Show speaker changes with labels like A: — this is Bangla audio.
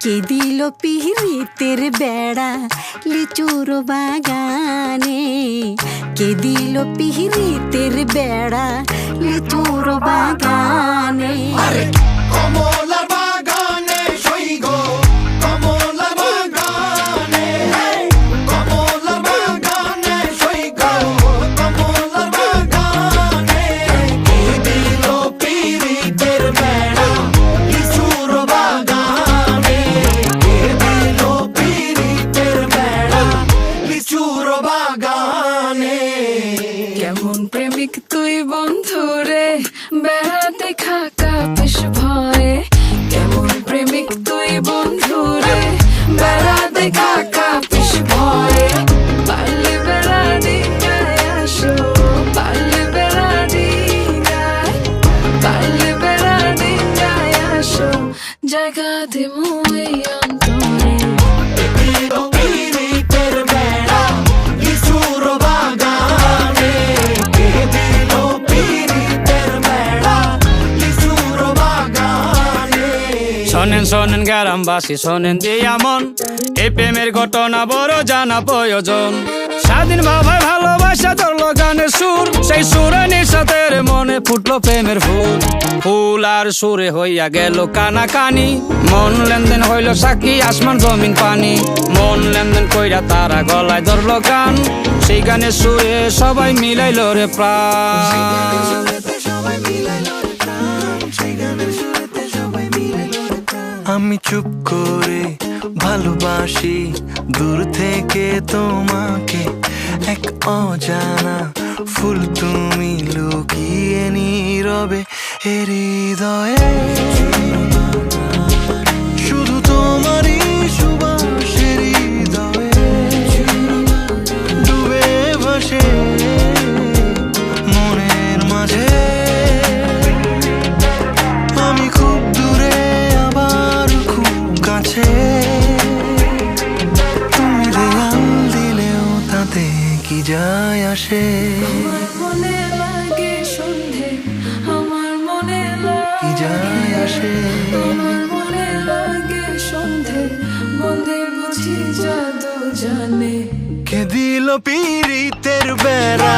A: কে দিল পিরিতের বেড়া লিচুর বাগানে, কে দিল পিরিতের বেড়া লিচুর বাগানে।
B: কমলার বাগানে সই গো, কমলার বাগানে, কমলার বাগানে সই গো, কমলার বাগানে। কে দিল পিরিতের বেড়া লিচুর বাগানে, কে দিল পিরিতের বেড়া লিচুর বাগানে।
C: কেমন প্রেমিক তুই বন্ধুরে বেড়াতে খাকা বেশ ভয়ে, কেমন প্রেমিক তুই বন্ধুরে বেড়াতে খাকা বেশ ভয়ে। পারলে বেড়া ডিঙ্গায় আসো, পারলে বেড়া ডিঙ্গায়, পারলে বেড়া ডিঙ্গায় আসো, জায়গা দিমু এই অন্তরে।
B: পিরিতের বেড়া লিচুর বাগানে, কে দিল পিরিতের বেড়া লিচুর বাগানে।
D: শোনেন শোনেন গ্রামবাসী শোনেন দিয়া মন, এই প্রেমের ঘটনা বড় জানা প্রয়োজন। স্বাধীন ভাবায় ভালোবাসা ধরলো গানের সুর, সেই সুরে নিঃসাতের মনে ফুটলো প্রেমের ফুল। ফুল আর সুরে হইয়া গেল কানাকানি, মন লেনদেন হইল সাক্ষী আসমান জমিন পানি। মন লেনদেন কইরা তারা গলায় ধরলো গান, সেই গানের সুরে সবাই মিলাইল রে প্রাণ।
E: আমি চুপ করে ভালোবাসি দূর থেকে তোমাকে, এক অজানা ফুল তুমি লুকিয়ে নীরবে হৃদয়ে। শুধু তোমারই সুবাস হৃদয়ে ডুবে ভাসে মনের মাঝে। আমি খুব দূরে আবার খুব কাছে, তুমি দেয়াল দিলেও তাতে কি যায় আসে।
C: আমার মনে লাগে সন্ধে, আমার মনে
E: কি যায় আসে।
C: আমার মনে লাগে সন্ধে, মনে বুঝি জাদু জানে।
E: কে দিল পিরিতের বেড়া